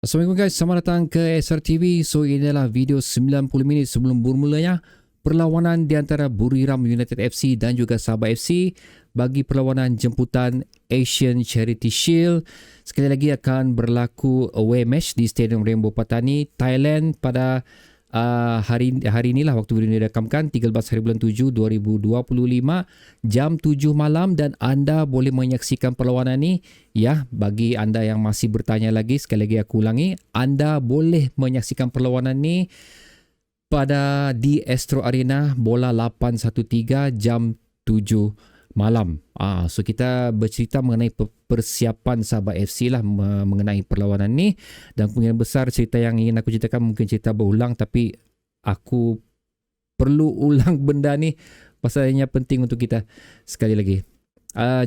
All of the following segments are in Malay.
Assalamualaikum guys, selamat datang ke SRTV. So ini adalah video 90 minit sebelum bermulanya perlawanan di antara Buriram United FC dan juga Sabah FC bagi perlawanan jemputan Asian Charity Shield. Sekali lagi akan berlaku away match di Stadium Rainbow Patani, Thailand pada hari inilah waktu video ini dirakamkan 13 hari bulan 7 2025 jam 7 malam, dan anda boleh menyaksikan perlawanan ini ya. Bagi anda yang masih bertanya lagi, sekali lagi aku ulangi, anda boleh menyaksikan perlawanan ini pada di Astro Arena bola 813 jam 7 malam. So kita bercerita mengenai persiapan Sabah FC lah mengenai perlawanan ni, dan kemungkinan besar cerita yang ingin aku ceritakan mungkin cerita berulang, tapi aku perlu ulang benda ni pasalnya penting untuk kita sekali lagi.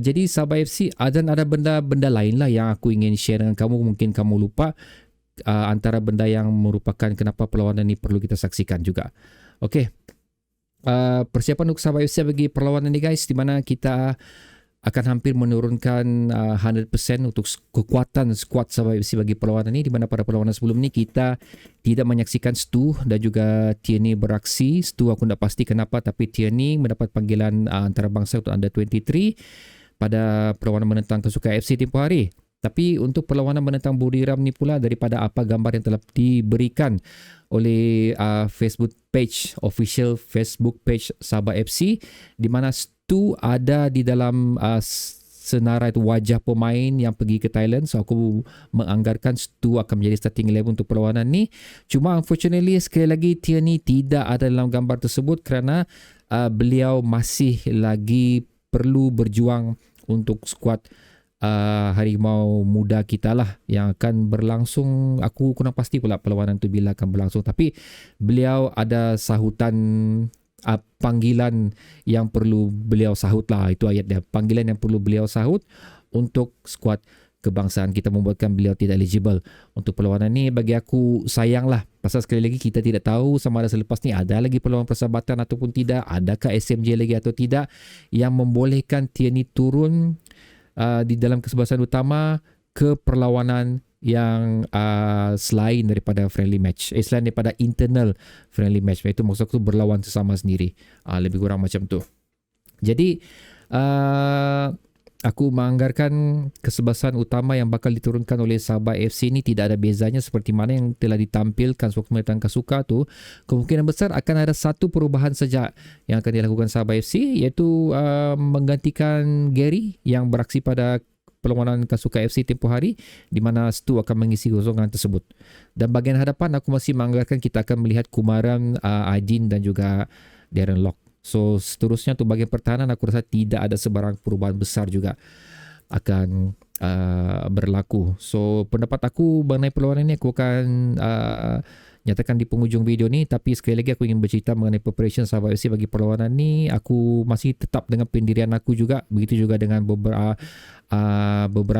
Jadi Sabah FC ada benda-benda lain lah yang aku ingin share dengan kamu, mungkin kamu lupa. Antara benda yang merupakan kenapa perlawanan ni perlu kita saksikan juga. Okey. Persiapan untuk Sabah FC bagi perlawanan ni guys, di mana kita akan hampir menurunkan 100% untuk kekuatan skuad Sabah FC bagi perlawanan ni, di mana pada perlawanan sebelum ni kita tidak menyaksikan Stu dan juga Tierney beraksi. Stu aku tak pasti kenapa, tapi Tierney mendapat panggilan antarabangsa untuk Under 23 pada perlawanan menentang Kesukaan FC tempoh hari. Tapi untuk perlawanan menentang Buriram ni pula, daripada apa gambar yang telah diberikan oleh Facebook page, official Facebook page Sabah FC, di mana Stu ada di dalam senarai wajah pemain yang pergi ke Thailand. So aku menganggarkan Stu akan menjadi starting 11 untuk perlawanan ni. Cuma unfortunately sekali lagi Tierney tidak ada dalam gambar tersebut kerana beliau masih lagi perlu berjuang untuk skuad Harimau Muda kita lah yang akan berlangsung. Aku kurang pasti pula perlawanan tu bila akan berlangsung, tapi beliau ada sahutan panggilan yang perlu beliau sahut lah. Itu ayat dia, panggilan yang perlu beliau sahut untuk skuad kebangsaan kita, membuatkan beliau tidak eligible untuk perlawanan ni. Bagi aku sayang lah, pasal sekali lagi kita tidak tahu sama ada selepas ni ada lagi perlawanan persahabatan ataupun tidak, adakah SMJ lagi atau tidak yang membolehkan Tierney turun di dalam kesebelasan utama ke perlawanan yang selain daripada friendly match, selain daripada internal friendly match. Itu maksud aku berlawan sesama sendiri, lebih kurang macam tu. Jadi aku menganggarkan kesebelasan utama yang bakal diturunkan oleh Sabah FC ni tidak ada bezanya seperti mana yang telah ditampilkan sewaktu menentang Kasuka tu. Kemungkinan besar akan ada satu perubahan saja yang akan dilakukan Sabah FC, iaitu menggantikan Gary yang beraksi pada perlawanan Kasuka FC tempoh hari, di mana Stu akan mengisi kosongan tersebut. Dan bahagian hadapan aku masih menganggarkan kita akan melihat Kumaran, Aidin dan juga Darren Lock. So seterusnya untuk bahagian pertahanan aku rasa tidak ada sebarang perubahan besar juga akan berlaku. So pendapat aku mengenai perlawanan ini aku akan nyatakan di penghujung video ni. Tapi sekali lagi aku ingin bercerita mengenai preparation Sabah FC bagi perlawanan ni. Aku masih tetap dengan pendirian aku juga. Begitu juga dengan beberapa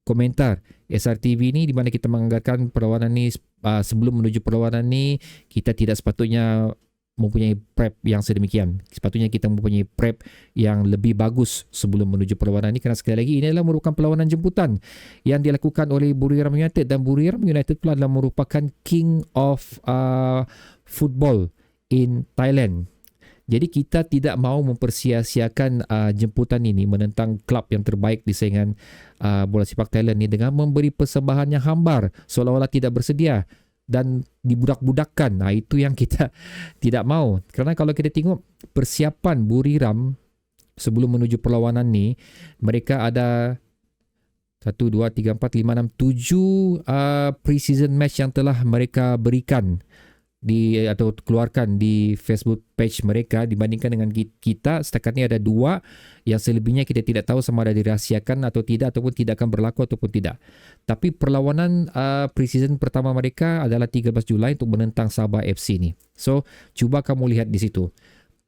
komentar SRTV ni, di mana kita menganggarkan perlawanan ni sebelum menuju perlawanan ni kita tidak sepatutnya mempunyai prep yang sedemikian. Sepatutnya kita mempunyai prep yang lebih bagus sebelum menuju perlawanan ini, kerana sekali lagi ini adalah merupakan perlawanan jemputan yang dilakukan oleh Buriram United, dan Buriram United pula adalah merupakan king of football in Thailand. Jadi kita tidak mahu mempersia-siakan jemputan ini menentang klub yang terbaik di saingan bola sepak Thailand ini dengan memberi persembahan yang hambar seolah-olah tidak bersedia dan dibudak-budakkan. Itu yang kita tidak mahu. Kerana kalau kita tengok persiapan Buriram sebelum menuju perlawanan ni, mereka ada 1, 2, 3, 4, 5, 6, 7 pre-season match yang telah mereka berikan atau keluarkan di Facebook page mereka. Dibandingkan dengan kita, setakat ni ada 2 yang selebihnya kita tidak tahu sama ada dirahsiakan atau tidak, ataupun tidak akan berlaku ataupun tidak. Tapi perlawanan pre-season pertama mereka adalah 13 Julai untuk menentang Sabah FC ni. So cuba kamu lihat di situ,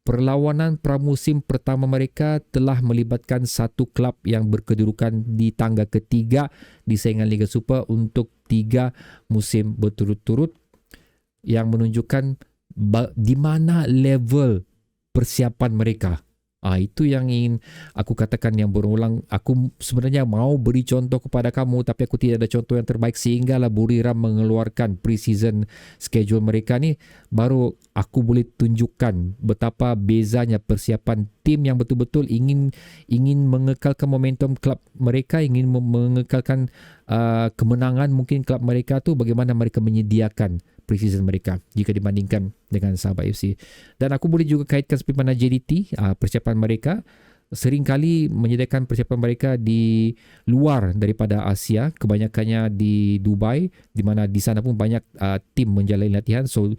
perlawanan pramusim pertama mereka telah melibatkan satu klub yang berkedudukan di tangga ketiga di saingan Liga Super untuk 3 musim berturut-turut, yang menunjukkan di mana level persiapan mereka. Itu yang ingin aku katakan yang berulang. Aku sebenarnya mau beri contoh kepada kamu, tapi aku tidak ada contoh yang terbaik, sehinggalah Buriram mengeluarkan pre-season schedule mereka ni. Baru aku boleh tunjukkan betapa bezanya persiapan tim yang betul-betul ingin mengekalkan momentum klub mereka, ingin mengekalkan kemenangan mungkin klub mereka tu, bagaimana mereka menyediakan pre-season mereka jika dibandingkan dengan Sabah FC. Dan aku boleh juga kaitkan seperti mana JDT, persiapan mereka seringkali menyediakan persiapan mereka di luar daripada Asia, kebanyakannya di Dubai, di mana di sana pun banyak tim menjalani latihan. So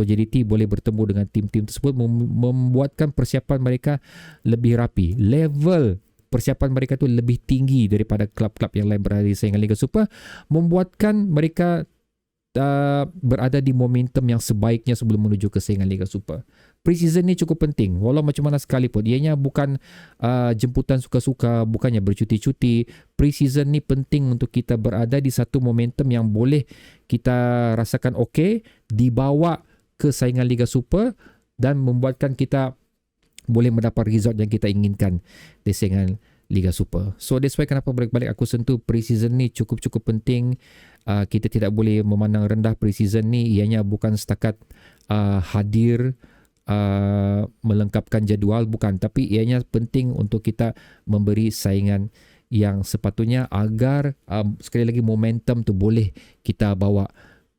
JDT boleh bertemu dengan tim-tim tersebut, membuatkan persiapan mereka lebih rapi. Level persiapan mereka tu lebih tinggi daripada klub-klub yang lain berada di saingan Liga Super, membuatkan mereka berada di momentum yang sebaiknya sebelum menuju ke saingan Liga Super. Pre-season ni cukup penting, walau macam mana sekalipun. Ianya bukan jemputan suka-suka, bukannya bercuti-cuti. Pre-season ni penting untuk kita berada di satu momentum yang boleh kita rasakan okey, dibawa ke saingan Liga Super dan membuatkan kita boleh mendapat result yang kita inginkan di saingan Liga Super. So that's why kenapa balik-balik aku sentuh pre-season ni cukup-cukup penting. Kita tidak boleh memandang rendah pre-season ni. Ianya bukan setakat hadir melengkapkan jadual, bukan, tapi ianya penting untuk kita memberi saingan yang sepatutnya agar sekali lagi momentum tu boleh kita bawa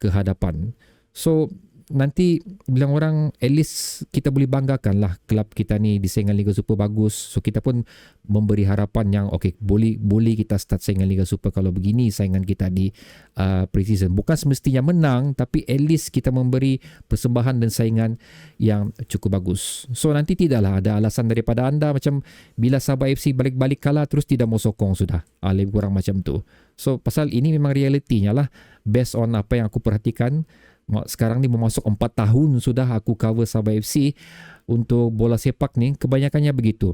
ke hadapan. So nanti bilang orang, at least kita boleh banggakan lah kelab kita ni di saingan Liga Super bagus. So kita pun memberi harapan yang boleh kita start saingan Liga Super kalau begini saingan kita di pre-season. Bukan semestinya menang, tapi at least kita memberi persembahan dan saingan yang cukup bagus. So nanti tidaklah ada alasan daripada anda macam bila Sabah FC balik-balik kalah terus tidak mau sokong sudah. Lebih kurang macam tu. So pasal ini memang realitinya lah, based on apa yang aku perhatikan. Sekarang ni memasuk 4 tahun sudah aku cover Sabah FC untuk bola sepak ni, kebanyakannya begitu.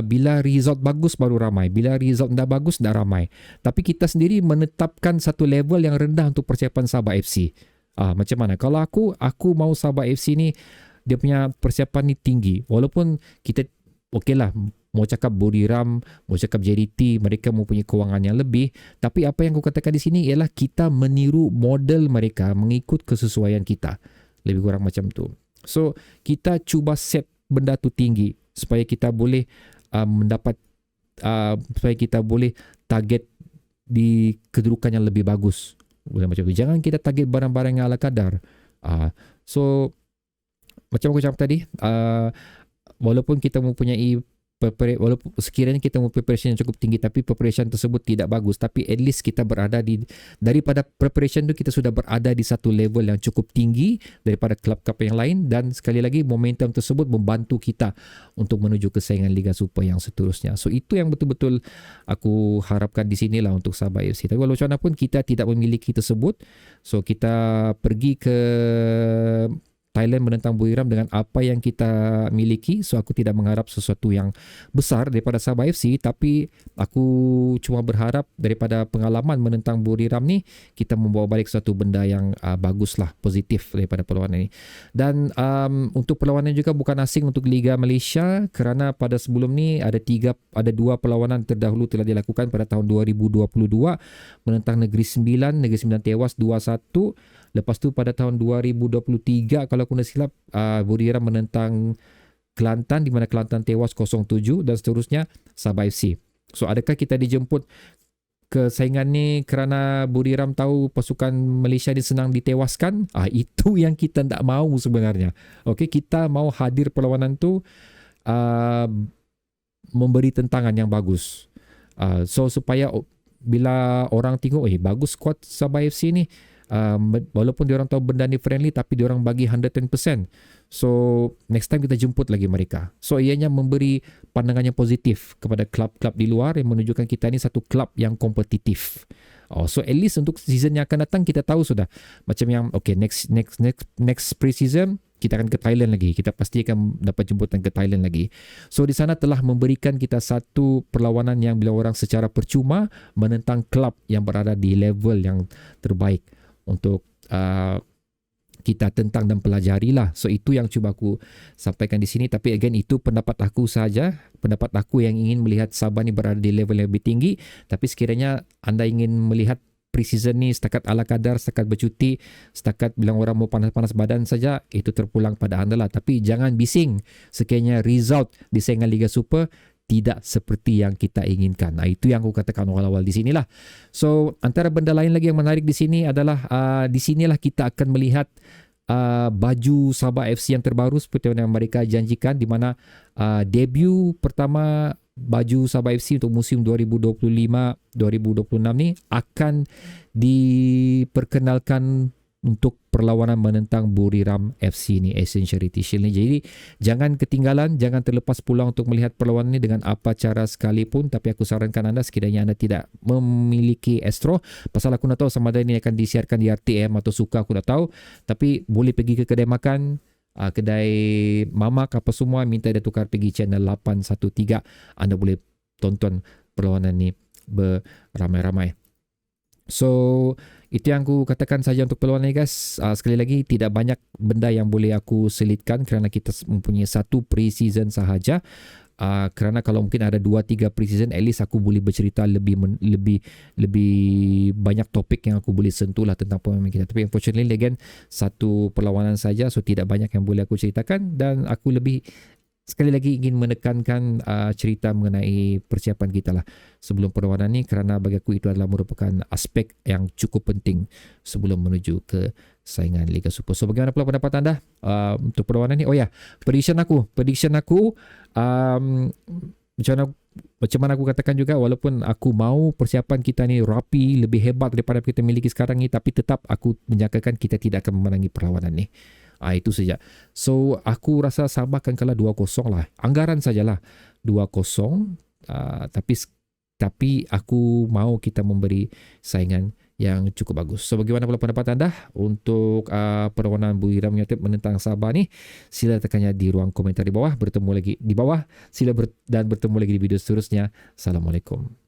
Bila result bagus baru ramai, bila result tidak bagus tidak ramai. Tapi kita sendiri menetapkan satu level yang rendah untuk persiapan Sabah FC. Macam mana? Kalau aku mau Sabah FC ni dia punya persiapan ni tinggi. Walaupun kita okeylah, mau cakap Buriram, mau cakap JDT, mereka mempunyai kewangan yang lebih, tapi apa yang aku katakan di sini ialah kita meniru model mereka, mengikut kesesuaian kita. Lebih kurang macam tu. So kita cuba set benda tu tinggi supaya kita boleh mendapat supaya kita boleh target di kedudukan yang lebih bagus. Macam tu. Jangan kita target barang-barang yang ala kadar. So macam aku cakap tadi, walaupun kita mempunyai walaupun sekiranya kita mempunyai preparation yang cukup tinggi, tapi preparation tersebut tidak bagus, tapi at least kita berada daripada preparation tu kita sudah berada di satu level yang cukup tinggi daripada klub-klub yang lain, dan sekali lagi momentum tersebut membantu kita untuk menuju ke saingan Liga Super yang seterusnya. So itu yang betul-betul aku harapkan di sinilah untuk Sabah FC. Tapi walau macam mana pun kita tidak memiliki tersebut, so kita pergi ke Thailand menentang Buriram dengan apa yang kita miliki. So aku tidak mengharap sesuatu yang besar daripada Sabah FC, tapi aku cuma berharap daripada pengalaman menentang Buriram ni kita membawa balik satu benda yang baguslah, positif daripada perlawanan ini. Dan untuk perlawanan juga bukan asing untuk Liga Malaysia, kerana pada sebelum ni ada 2 perlawanan terdahulu telah dilakukan pada tahun 2022 menentang Negeri Sembilan. Negeri Sembilan tewas 2-1. Lepas tu pada tahun 2023 kalau aku tak silap, Buriram menentang Kelantan di mana Kelantan tewas 0-7 dan seterusnya Sabah FC. So adakah kita dijemput ke saingan ni kerana Buriram tahu pasukan Malaysia ni senang ditewaskan? Itu yang kita tak mahu sebenarnya. Okey, kita mau hadir perlawanan tu memberi tentangan yang bagus. So supaya bila orang tengok bagus squad Sabah FC ni, walaupun diorang tahu benda ni friendly, tapi diorang bagi 110%. So next time kita jemput lagi mereka. So ianya memberi pandangan yang positif kepada klub-klub di luar yang menunjukkan kita ni satu klub yang kompetitif. So at least untuk season yang akan datang kita tahu sudah macam yang next pre-season kita akan ke Thailand lagi. Kita pasti akan dapat jemputan ke Thailand lagi. So di sana telah memberikan kita satu perlawanan yang bila orang secara percuma menentang klub yang berada di level yang terbaik untuk kita tentang dan pelajari lah. So itu yang cuba aku sampaikan di sini. Tapi again, itu pendapat aku saja, pendapat aku yang ingin melihat Sabah ni berada di level yang lebih tinggi. Tapi sekiranya anda ingin melihat pre-season ni setakat ala kadar, setakat bercuti, setakat bilang orang mau panas-panas badan saja, itu terpulang pada anda lah. Tapi jangan bising sekiranya result di saingan Liga Super tidak seperti yang kita inginkan. Nah, itu yang aku katakan awal-awal di sinilah. So, antara benda lain lagi yang menarik di sini adalah di sinilah kita akan melihat baju Sabah FC yang terbaru seperti yang mereka janjikan, di mana debut pertama baju Sabah FC untuk musim 2025-2026 ni akan diperkenalkan untuk perlawanan menentang Buriram FC ni, Asian Charity Shield ni. Jadi jangan ketinggalan, jangan terlepas peluang untuk melihat perlawanan ni dengan apa cara sekalipun. Tapi aku sarankan anda sekiranya anda tidak memiliki Astro, pasal aku nak tahu sama ada ini akan disiarkan di RTM atau Suka, aku tak tahu. Tapi boleh pergi ke kedai makan, kedai mamak apa semua, minta dia tukar pergi channel 813. Anda boleh tonton perlawanan ni beramai-ramai. So itu yang aku katakan saja untuk perlawanan ni guys. Sekali lagi, tidak banyak benda yang boleh aku selitkan kerana kita mempunyai satu pre-season sahaja. Kerana kalau mungkin ada 2-3 pre-season, at least aku boleh bercerita lebih banyak topik yang aku boleh sentuh lah tentang pemain kita. Tapi unfortunately again, satu perlawanan saja, so tidak banyak yang boleh aku ceritakan. Dan aku lebih sekali lagi ingin menekankan cerita mengenai persiapan kita lah sebelum perlawanan ni, kerana bagi aku itu adalah merupakan aspek yang cukup penting sebelum menuju ke saingan Liga Super. So bagaimana pula pendapat anda untuk perlawanan ni? Oh ya, prediction aku macam mana aku katakan juga, walaupun aku mau persiapan kita ni rapi, lebih hebat daripada kita miliki sekarang ni, tapi tetap aku menyangkakan kita tidak akan memenangi perlawanan ni. Itu saja. So aku rasa Sabah akan kalah 2-0 lah. Anggaran sajalah 2-0. Tapi aku mau kita memberi saingan yang cukup bagus. So bagaimana pula pendapat anda untuk perlawanan Buriram United menentang Sabah ni? Sila tekannya di ruang komentar di bawah. Bertemu lagi di bawah. Bertemu lagi di video seterusnya. Assalamualaikum.